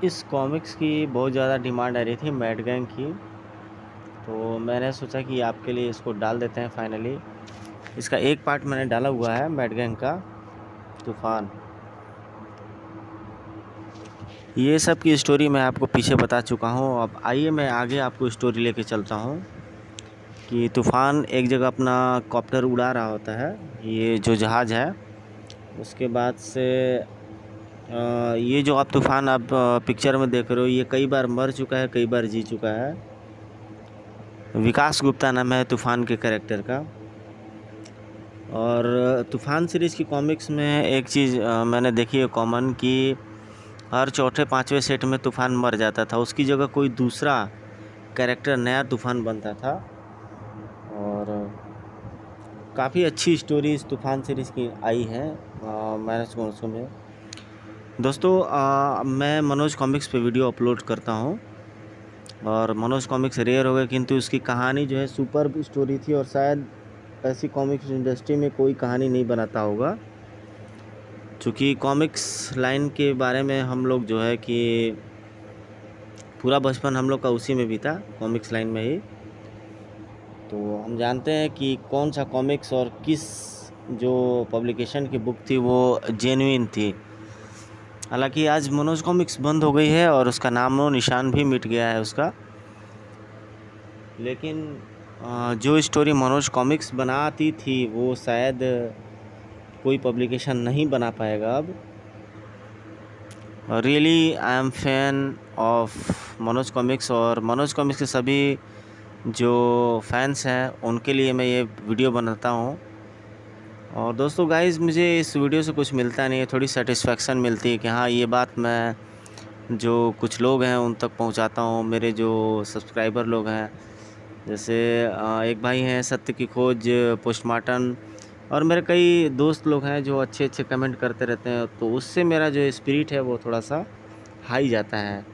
इस कॉमिक्स की बहुत ज़्यादा डिमांड आ रही थी मैड गैंग की, तो मैंने सोचा कि आपके लिए इसको डाल देते हैं फाइनली। इसका एक पार्ट मैंने डाला हुआ है मैड गैंग का, तूफ़ान। ये सब की स्टोरी मैं आपको पीछे बता चुका हूँ। अब आइए मैं आगे आपको स्टोरी लेके चलता हूँ कि तूफ़ान एक जगह अपना कॉप्टर उड़ा रहा होता है, ये जो जहाज़ है। उसके बाद से ये जो आप तूफ़ान आप पिक्चर में देख रहे हो, ये कई बार मर चुका है, कई बार जी चुका है। विकास गुप्ता नाम है तूफ़ान के कैरेक्टर का। और तूफ़ान सीरीज़ की कॉमिक्स में एक चीज़ मैंने देखी है कॉमन, कि हर चौथे पाँचवें सेट में तूफ़ान मर जाता था, उसकी जगह कोई दूसरा कैरेक्टर नया तूफ़ान बनता था। और काफ़ी अच्छी स्टोरीज तूफ़ान सीरीज़ की आई है मैंने सुने। दोस्तों मैं मनोज कॉमिक्स पे वीडियो अपलोड करता हूँ, और मनोज कॉमिक्स रेयर हो गए, किंतु उसकी कहानी जो है सुपर स्टोरी थी, और शायद ऐसी कॉमिक्स इंडस्ट्री में कोई कहानी नहीं बनाता होगा। चूँकि कॉमिक्स लाइन के बारे में हम लोग जो है कि पूरा बचपन हम लोग का उसी में बीता, कॉमिक्स लाइन में ही। तो हम जानते हैं कि कौन सा कॉमिक्स और किस जो पब्लिकेशन की बुक थी वो जेन्युइन थी। हालांकि आज मनोज कॉमिक्स बंद हो गई है और उसका नाम और निशान भी मिट गया है उसका, लेकिन जो स्टोरी मनोज कॉमिक्स बनाती थी वो शायद कोई पब्लिकेशन नहीं बना पाएगा अब। Really I am fan of Manoj comics, और मनोज कॉमिक्स के सभी जो फैंस हैं उनके लिए मैं ये वीडियो बनाता हूँ। और दोस्तों गाइस, मुझे इस वीडियो से कुछ मिलता नहीं है, थोड़ी सेटिस्फेक्शन मिलती है कि हाँ, ये बात मैं जो कुछ लोग हैं उन तक पहुँचाता हूँ, मेरे जो सब्सक्राइबर लोग हैं। जैसे एक भाई हैं सत्य की खोज पोस्टमार्टम, और मेरे कई दोस्त लोग हैं जो अच्छे अच्छे कमेंट करते रहते हैं, तो उससे मेरा जो स्पिरिट है वो थोड़ा सा हाई जाता है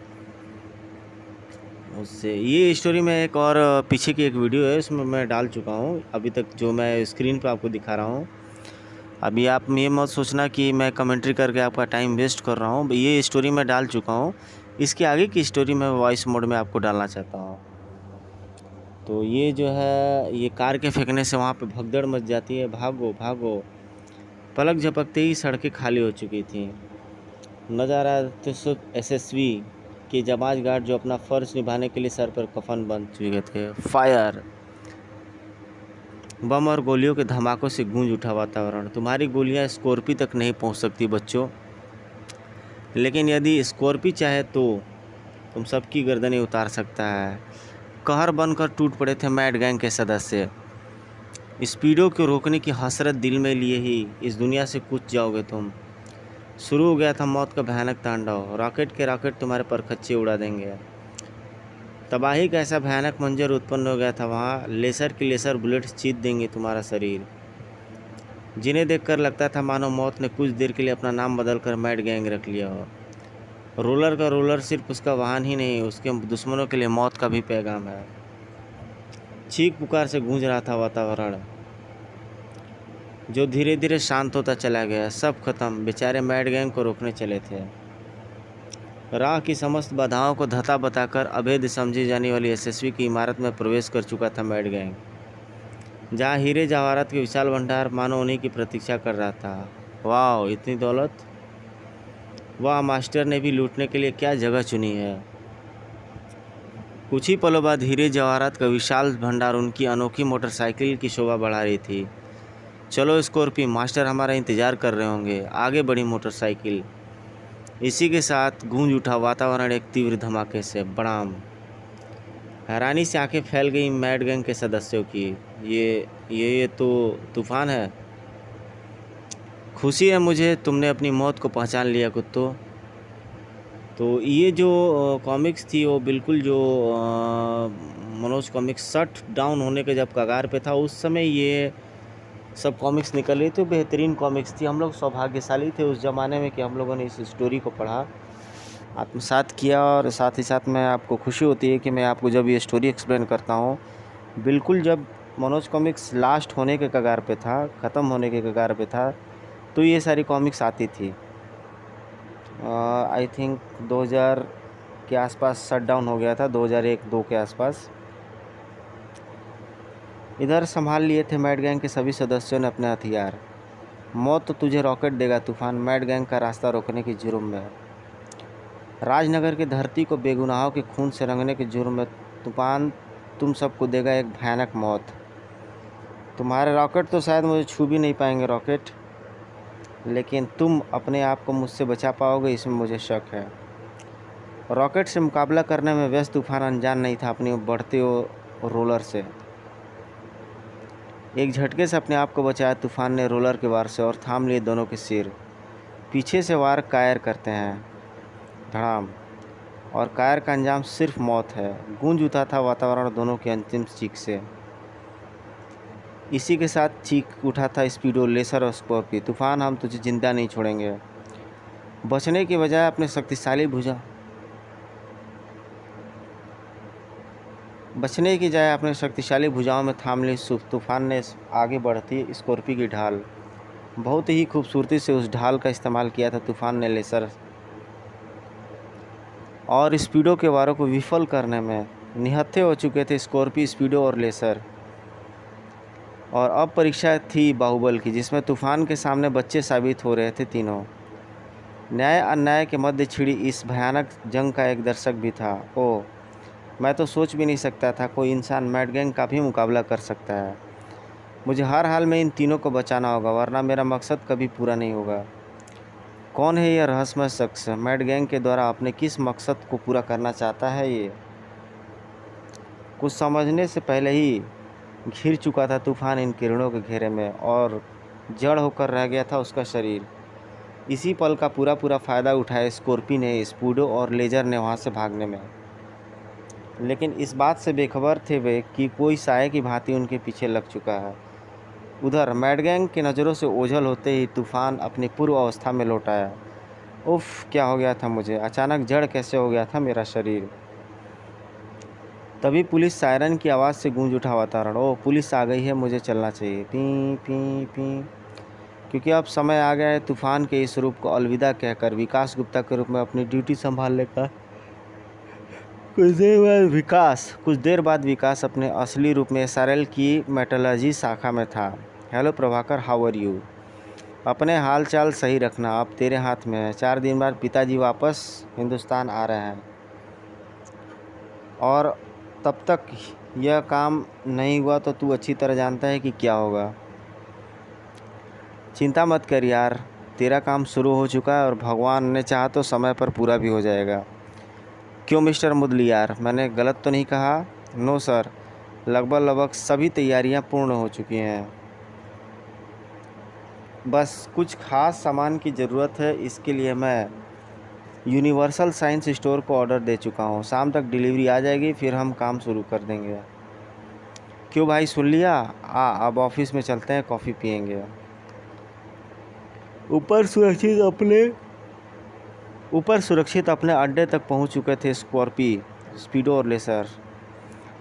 उससे। ये स्टोरी में एक और पीछे की एक वीडियो है, उसमें मैं डाल चुका हूँ अभी तक, जो मैं स्क्रीन पे आपको दिखा रहा हूँ। अभी आप ये मत सोचना कि मैं कमेंट्री करके आपका टाइम वेस्ट कर रहा हूँ, ये स्टोरी मैं डाल चुका हूँ। इसके आगे की स्टोरी मैं वॉइस मोड में आपको डालना चाहता हूँ। तो ये जो है, ये कार के फेंकने से वहाँ पे भगदड़ मच जाती है, भागो भागो। पलक झपकते ही सड़कें खाली हो चुकी थी। नज़र आ रहा तो सिर्फ एसएसवी के जाबाज गार्ड जो अपना फ़र्ज निभाने के लिए सर पर कफन बंध चुके थे। फायर, बम और गोलियों के धमाकों से गूंज उठा वातावरण। तुम्हारी गोलियां स्कॉर्पी तक नहीं पहुंच सकती बच्चों, लेकिन यदि स्कॉर्पी चाहे तो तुम सबकी गर्दनें उतार सकता है। कहर बनकर टूट पड़े थे मैड गैंग के सदस्य। स्पीडो को रोकने की हसरत दिल में लिए ही इस दुनिया से कूच जाओगे तुम। शुरू हो गया था मौत का भयानक तांडव। रॉकेट के रॉकेट तुम्हारे परखच्चे उड़ा देंगे। तबाही का ऐसा भयानक मंजर उत्पन्न हो गया था वहाँ, लेसर की लेसर बुलेट्स चीर देंगे तुम्हारा शरीर, जिन्हें देखकर लगता था मानो मौत ने कुछ देर के लिए अपना नाम बदलकर मैड गैंग रख लिया हो। रोलर का रोलर सिर्फ उसका वाहन ही नहीं, उसके दुश्मनों के लिए मौत का भी पैगाम है। चीख पुकार से गूंज रहा था वातावरण, जो धीरे धीरे शांत होता चला गया। सब खत्म, बेचारे मैड गैंग को रोकने चले थे। राह की समस्त बाधाओं को धता बताकर अभेद्य समझी जाने वाली एसएसवी की इमारत में प्रवेश कर चुका था मैड गैंग, जहाँ हीरे जवाहरात के विशाल भंडार मानो उन्हीं की प्रतीक्षा कर रहा था। वाह, इतनी दौलत! वाह, मास्टर ने भी लूटने के लिए क्या जगह चुनी है। कुछ ही पलों बाद हीरे जवाहरात का विशाल भंडार उनकी अनोखी मोटरसाइकिल की शोभा बढ़ा रही थी। चलो स्कॉर्पी, मास्टर हमारा इंतजार कर रहे होंगे। आगे बढ़ी मोटरसाइकिल। इसी के साथ गूंज उठा वातावरण एक तीव्र धमाके से। बड़ाम! हैरानी से आंखें फैल गई मैड गैंग के सदस्यों की। ये तो तूफान है। खुशी है मुझे, तुमने अपनी मौत को पहचान लिया कुत्तों। तो ये जो कॉमिक्स थी वो बिल्कुल जो मनोज कॉमिक्स शट डाउन होने के जब कगार पे था, उस समय ये सब कॉमिक्स निकल रही थी। बेहतरीन कॉमिक्स थी। हम लोग सौभाग्यशाली थे उस ज़माने में कि हम लोगों ने इस स्टोरी को पढ़ा, आत्मसात किया, और साथ ही साथ मैं आपको खुशी होती है कि मैं आपको जब ये स्टोरी एक्सप्लेन करता हूँ, बिल्कुल जब मनोज कॉमिक्स लास्ट होने के कगार पे था, ख़त्म होने के कगार पे था, तो ये सारी कॉमिक्स आती थी। आई थिंक 2000 के आसपास शट डाउन हो गया था, 2001-2 के आसपास। इधर संभाल लिए थे मैड गैंग के सभी सदस्यों ने अपने हथियार। मौत तो तुझे रॉकेट देगा तूफान, मैड गैंग का रास्ता रोकने की जुर्म में। राजनगर की धरती को बेगुनाहों के खून से रंगने के जुर्म में तूफान तुम सबको देगा एक भयानक मौत। तुम्हारे रॉकेट तो शायद मुझे छू भी नहीं पाएंगे रॉकेट, लेकिन तुम अपने आप को मुझसे बचा पाओगे इसमें मुझे शक है। रॉकेट से मुकाबला करने में व्यस्त तूफान अनजान नहीं था अपनी बढ़ते रोलर से। एक झटके से अपने आप को बचाया तूफान ने रोलर के वार से और थाम लिए दोनों के सिर। पीछे से वार कायर करते हैं धड़ाम, और कायर का अंजाम सिर्फ मौत है। गूंज उठा था वातावरण दोनों की अंतिम चीख से। इसी के साथ चीख उठा था स्पीडो, लेसर और स्कॉर्पियो। तूफान हम तुझे जिंदा नहीं छोड़ेंगे। बचने के बजाय अपने शक्तिशाली भुजाओं में थाम ली तूफान ने आगे बढ़ती स्कॉर्पियो की ढाल। बहुत ही खूबसूरती से उस ढाल का इस्तेमाल किया था तूफान ने लेसर और स्पीडो के वारों को विफल करने में। निहत्थे हो चुके थे स्कॉर्पियो, स्पीडो और लेसर, और अब परीक्षा थी बाहुबल की, जिसमें तूफान के सामने बच्चे साबित हो रहे थे तीनों। न्याय अन्याय के मध्य छिड़ी इस भयानक जंग का एक दर्शक भी था। ओह, मैं तो सोच भी नहीं सकता था कोई इंसान मैड गैंग का भी मुकाबला कर सकता है। मुझे हर हाल में इन तीनों को बचाना होगा, वरना मेरा मकसद कभी पूरा नहीं होगा। कौन है यह रहस्यमय शख्स? मैड गैंग के द्वारा अपने किस मकसद को पूरा करना चाहता है ये? कुछ समझने से पहले ही घिर चुका था तूफान इन किरणों के घेरे में, और जड़ होकर रह गया था उसका शरीर। इसी पल का पूरा फ़ायदा उठाया स्कॉर्पियो ने, स्पीडो और लेजर ने वहाँ से भागने में। लेकिन इस बात से बेखबर थे वे कि कोई साये की भांति उनके पीछे लग चुका है। उधर मैड गैंग की नज़रों से ओझल होते ही तूफान अपनी पूर्व अवस्था में लौट आया। उफ, क्या हो गया था मुझे? अचानक जड़ कैसे हो गया था मेरा शरीर? तभी पुलिस सायरन की आवाज़ से गूंज उठा वातावरण। ओह, पुलिस आ गई है, मुझे चलना चाहिए। P P P. क्योंकि अब समय आ गया है तूफान के इस रूप को अलविदा कहकर विकास गुप्ता के रूप में अपनी ड्यूटी संभालने का। कुछ देर बाद विकास अपने असली रूप में SRL की मेटलर्जी शाखा में था। Hello Prabhakar, how are you? अपने हाल चाल सही रखना, अब तेरे हाथ में है। 4 दिन बाद पिताजी वापस हिंदुस्तान आ रहे हैं, और तब तक यह काम नहीं हुआ तो तू अच्छी तरह जानता है कि क्या होगा। चिंता मत कर यार, तेरा काम शुरू हो चुका है और भगवान ने चाहा तो समय पर पूरा भी हो जाएगा। क्यों मिस्टर मुदली यार, मैंने गलत तो नहीं कहा? नो सर, लगभग सभी तैयारियां पूर्ण हो चुकी हैं। बस कुछ खास सामान की ज़रूरत है, इसके लिए मैं यूनिवर्सल साइंस स्टोर को ऑर्डर दे चुका हूँ। शाम तक डिलीवरी आ जाएगी, फिर हम काम शुरू कर देंगे। क्यों भाई, सुन लिया? अब ऑफिस में चलते हैं, कॉफ़ी पियेंगे। ऊपर सुरक्षित अपने अड्डे तक पहुंच चुके थे स्कॉर्पियो, स्पीडो और लेसर।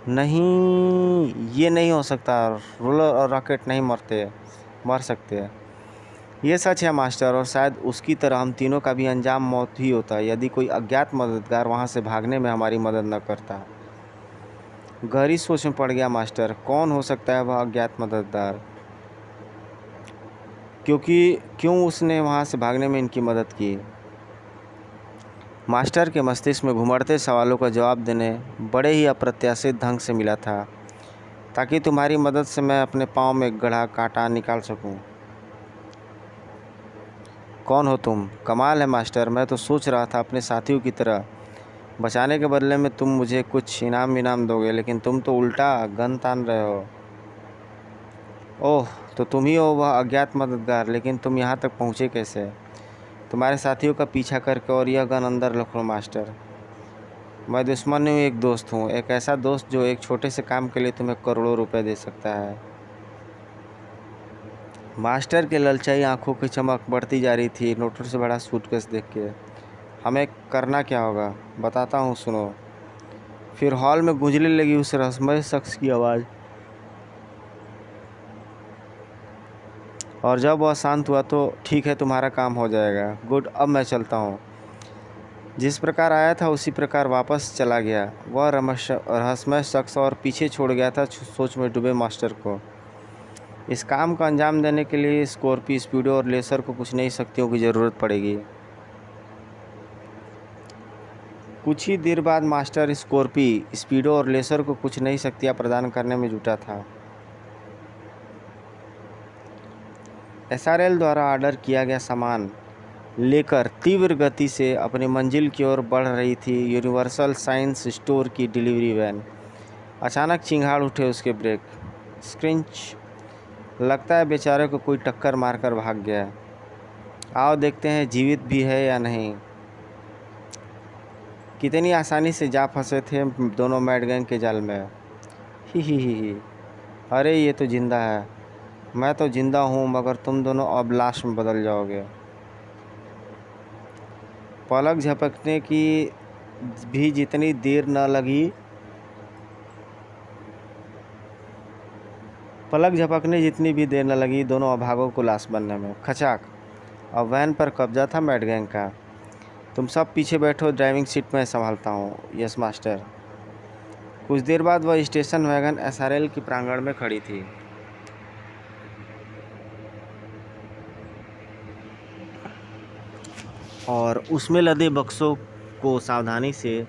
नहीं, ये नहीं हो सकता। रोलर और रॉकेट नहीं मर सकते। ये सच है मास्टर, और शायद उसकी तरह हम तीनों का भी अंजाम मौत ही होता यदि कोई अज्ञात मददगार वहाँ से भागने में हमारी मदद न करता। गहरी सोच में पड़ गया मास्टर। कौन हो सकता है वह अज्ञात मददगार? क्यों उसने वहाँ से भागने में इनकी मदद की? मास्टर के मस्तिष्क में घुमड़ते सवालों का जवाब देने बड़े ही अप्रत्याशित ढंग से मिला था, ताकि तुम्हारी मदद से मैं अपने पाँव में गढ़ा कांटा निकाल सकूं। कौन हो तुम? कमाल है मास्टर, मैं तो सोच रहा था अपने साथियों की तरह बचाने के बदले में तुम मुझे कुछ इनाम दोगे, लेकिन तुम तो उल्टा गन तान रहे हो। ओह, तो तुम ही हो वह अज्ञात मददगार, लेकिन तुम यहाँ तक पहुँचे कैसे? तुम्हारे साथियों का पीछा करके, और यह गन अंदर रखो मास्टर। मैं दुश्मन नहीं हूँ, एक दोस्त हूँ, एक ऐसा दोस्त जो एक छोटे से काम के लिए तुम्हें करोड़ों रुपए दे सकता है। मास्टर के ललचाई आंखों की चमक बढ़ती जा रही थी नोटों से बड़ा सूटकेस देख के। हमें करना क्या होगा? बताता हूँ, सुनो। फिर हॉल में गूंजने लगी उस रहस्यमय शख्स की आवाज़, और जब वह शांत हुआ तो ठीक है, तुम्हारा काम हो जाएगा। गुड, अब मैं चलता हूँ। जिस प्रकार आया था उसी प्रकार वापस चला गया। वह रहस्यमय शख्स और पीछे छोड़ गया था सोच में डूबे मास्टर को। इस काम का अंजाम देने के लिए स्कॉर्पी, स्पीडो और लेसर को कुछ नई शक्तियों की ज़रूरत पड़ेगी। कुछ ही देर बाद मास्टर स्कॉर्पी, स्पीडो और लेसर को कुछ नई शक्तियाँ प्रदान करने में जुटा था। SRL द्वारा ऑर्डर किया गया सामान लेकर तीव्र गति से अपनी मंजिल की ओर बढ़ रही थी यूनिवर्सल साइंस स्टोर की डिलीवरी वैन। अचानक चिंगाड़ उठे उसके ब्रेक। स्क्रिंच, लगता है बेचारे को कोई टक्कर मारकर भाग गया। आओ देखते हैं जीवित भी है या नहीं। कितनी आसानी से जा फंसे थे दोनों मैड गैंग के जाल में। ही। अरे ये तो जिंदा है। मैं तो जिंदा हूँ मगर तुम दोनों अब लाश में बदल जाओगे। पलक झपकने की भी जितनी देर न लगी पलक झपकने जितनी भी देर न लगी दोनों अभागों को लाश बनने में। खचाक, अब वैन पर कब्जा था मैड गैंग का। तुम सब पीछे बैठो, ड्राइविंग सीट में संभालता हूँ। Yes master. कुछ देर बाद वह स्टेशन वैगन SRL की प्रांगण में खड़ी थी। और उसमें लदे बक्सों को सावधानी से,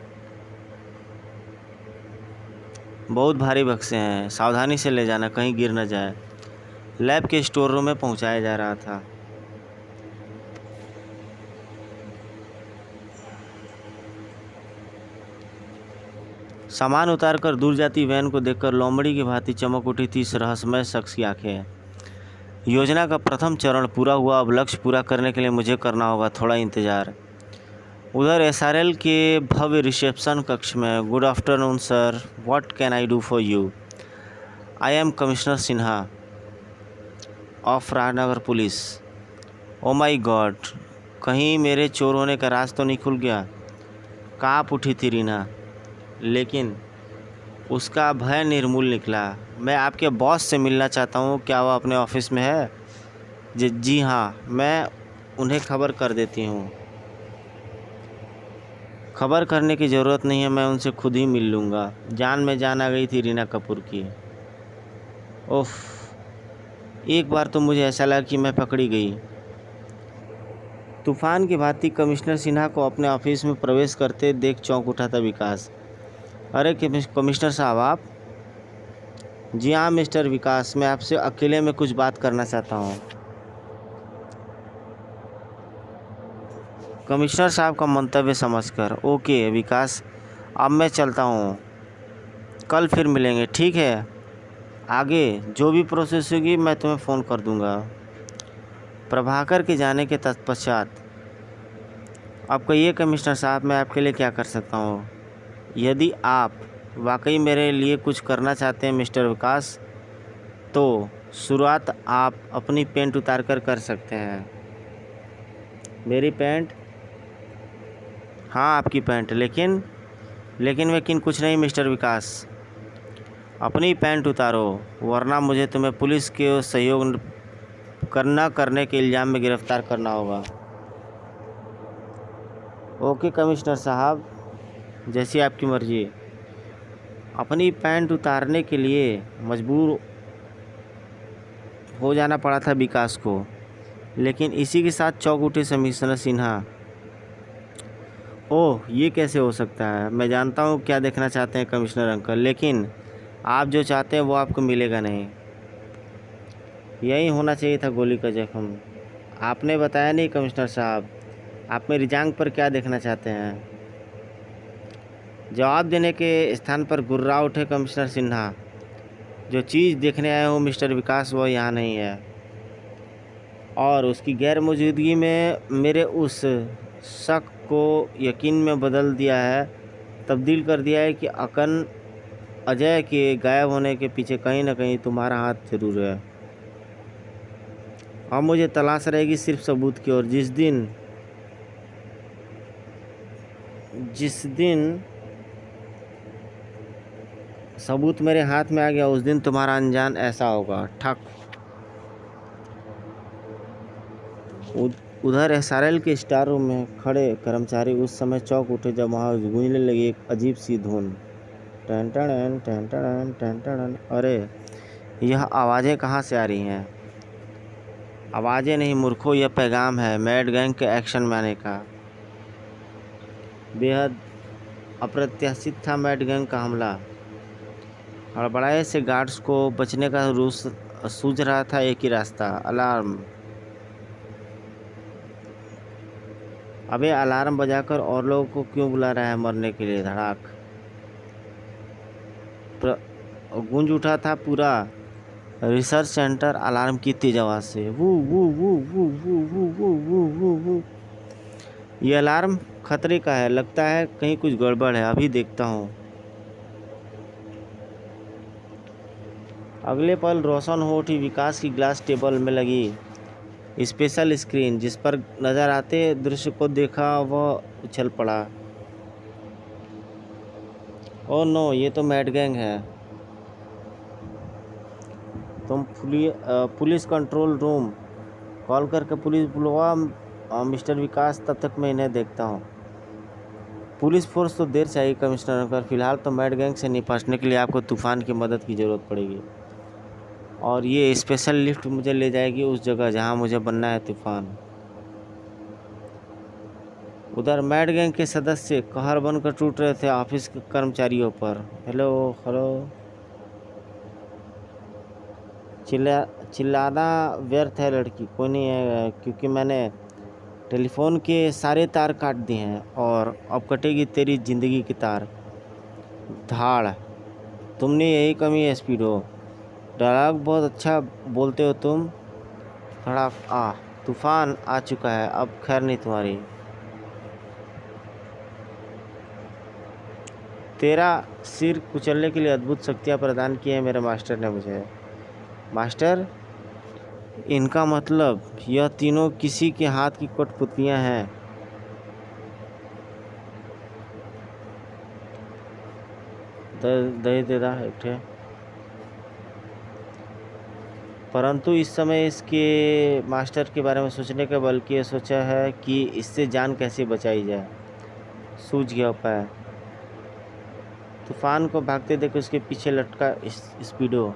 बहुत भारी बक्से हैं, सावधानी से ले जाना, कहीं गिर न जाए, लैब के स्टोर रूम में पहुंचाया जा रहा था। सामान उतारकर दूर जाती वैन को देखकर लोमड़ी की भांति चमक उठी थी इस रहस्यमय शख्स की आंखें। योजना का प्रथम चरण पूरा हुआ, अब लक्ष्य पूरा करने के लिए मुझे करना होगा थोड़ा इंतज़ार। उधर SRL के भव्य रिसेप्शन कक्ष में। Good afternoon sir, what can I do for you? I am commissioner Sinha of Rajnagar police. Oh my God, कहीं मेरे चोर होने का राज तो नहीं खुल गया? काँप उठी थी रीना, लेकिन उसका भय निर्मूल निकला। मैं आपके बॉस से मिलना चाहता हूँ, क्या वह अपने ऑफिस में है? जी हाँ, मैं उन्हें खबर कर देती हूँ। खबर करने की ज़रूरत नहीं है, मैं उनसे खुद ही मिल लूँगा। जान में जान आ गई थी रीना कपूर की। ओफ, एक बार तो मुझे ऐसा लगा कि मैं पकड़ी गई। तूफान की भांति कमिश्नर सिन्हा को अपने ऑफिस में प्रवेश करते देख चौंक उठा था विकास। अरे कमिश्नर साहब आप? जी हाँ मिस्टर विकास, मैं आपसे अकेले में कुछ बात करना चाहता हूँ। कमिश्नर साहब का मंतव्य समझकर, ओके विकास, अब मैं चलता हूँ, कल फिर मिलेंगे, ठीक है? आगे जो भी प्रोसेस होगी मैं तुम्हें फ़ोन कर दूँगा। प्रभाकर के जाने के तत्पश्चात, अब कहिए कमिश्नर साहब, मैं आपके लिए क्या कर सकता हूँ? यदि आप वाकई मेरे लिए कुछ करना चाहते हैं मिस्टर विकास, तो शुरुआत आप अपनी पैंट उतार कर सकते हैं। मेरी पैंट? हाँ आपकी पैंट, लेकिन कुछ नहीं मिस्टर विकास, अपनी पैंट उतारो वरना मुझे तुम्हें पुलिस के सहयोग करने के इल्ज़ाम में गिरफ्तार करना होगा। ओके कमिश्नर साहब, जैसी आपकी मर्ज़ी। अपनी पैंट उतारने के लिए मजबूर हो जाना पड़ा था विकास को, लेकिन इसी के साथ चौंक उठे कमिश्नर सिन्हा। ओह, ये कैसे हो सकता है? मैं जानता हूँ क्या देखना चाहते हैं कमिश्नर अंकल, लेकिन आप जो चाहते हैं वो आपको मिलेगा नहीं। यही होना चाहिए था गोली का जख्म। आपने बताया नहीं कमिश्नर साहब, आप मेरी जांघ पर क्या देखना चाहते हैं? जवाब देने के स्थान पर गुर्रा उठे कमिश्नर सिन्हा। जो चीज़ देखने आए हो मिस्टर विकास, वो यहाँ नहीं है, और उसकी गैर मौजूदगी में मेरे उस शक को यकीन में बदल दिया है, तब्दील कर दिया है कि अजय के गायब होने के पीछे कहीं ना कहीं तुम्हारा हाथ जरूर है। अब मुझे तलाश रहेगी सिर्फ सबूत की, और जिस दिन सबूत मेरे हाथ में आ गया उस दिन तुम्हारा अंजाम ऐसा होगा। ठक। उधर एसआरएल के स्टार रूम में खड़े कर्मचारी उस समय चौंक उठे जब वहां गूंजने लगी एक अजीब सी धुन। टन टन टन टन टन टन। अरे यह आवाज़ें कहाँ से आ रही हैं? आवाज़ें नहीं मूर्खों, यह पैगाम है मैड गैंग के एक्शन में आने का। बेहद अप्रत्याशित था मैड गैंग का हमला। हड़बड़ाए से गार्ड्स को बचने का रूस सूझ रहा था एक ही रास्ता, अलार्म। अबे अलार्म बजाकर और लोगों को क्यों बुला रहा है मरने के लिए? धड़ाक गूंज उठा था पूरा रिसर्च सेंटर अलार्म की तेज आवाज से। वू वू वू वू वू वू वू वू वू वू। ये अलार्म खतरे का है, लगता है कहीं कुछ गड़बड़ है, अभी देखता हूँ। अगले पल रोशन हो उठी विकास की ग्लास टेबल में लगी स्पेशल स्क्रीन, जिस पर नजर आते दृश्य को देखा वह उछल पड़ा। ओह नो, ये तो मैड गैंग है। तुम पुलिस कंट्रोल रूम कॉल करके पुलिस बुलवा मिस्टर विकास, तब तक मैं इन्हें देखता हूँ। पुलिस फोर्स तो देर चाहिए कमिश्नर, पर फिलहाल तो मैड गैंग से निपटने के लिए आपको तूफान की मदद की ज़रूरत पड़ेगी, और ये स्पेशल लिफ्ट मुझे ले जाएगी उस जगह जहाँ मुझे बनना है तूफान। उधर मैड गैंग के सदस्य कहर बनकर टूट रहे थे ऑफिस के कर्मचारियों पर। हेलो हेलो, चिल्लाना व्यर्थ है लड़की, कोई नहीं है, क्योंकि मैंने टेलीफोन के सारे तार काट दिए हैं और अब कटेगी तेरी ज़िंदगी की तार। धाड़, तुमने यही कमी है स्पीडो। डायलॉग बहुत अच्छा बोलते हो तुम। थोड़ा तूफान आ चुका है, अब खैर नहीं तुम्हारी। तेरा सिर कुचलने के लिए अद्भुत शक्तियाँ प्रदान की है मेरे मास्टर ने मुझे। मास्टर? इनका मतलब यह तीनों किसी के हाथ की कठपुतलियाँ हैं। दही दे दा एक ठे। परंतु इस समय इसके मास्टर के बारे में सोचने का बल्कि ये सोचा है कि इससे जान कैसे बचाई जाए। सूझ गया उपाय। तूफान को भागते देख उसके पीछे लटका स्पीडो।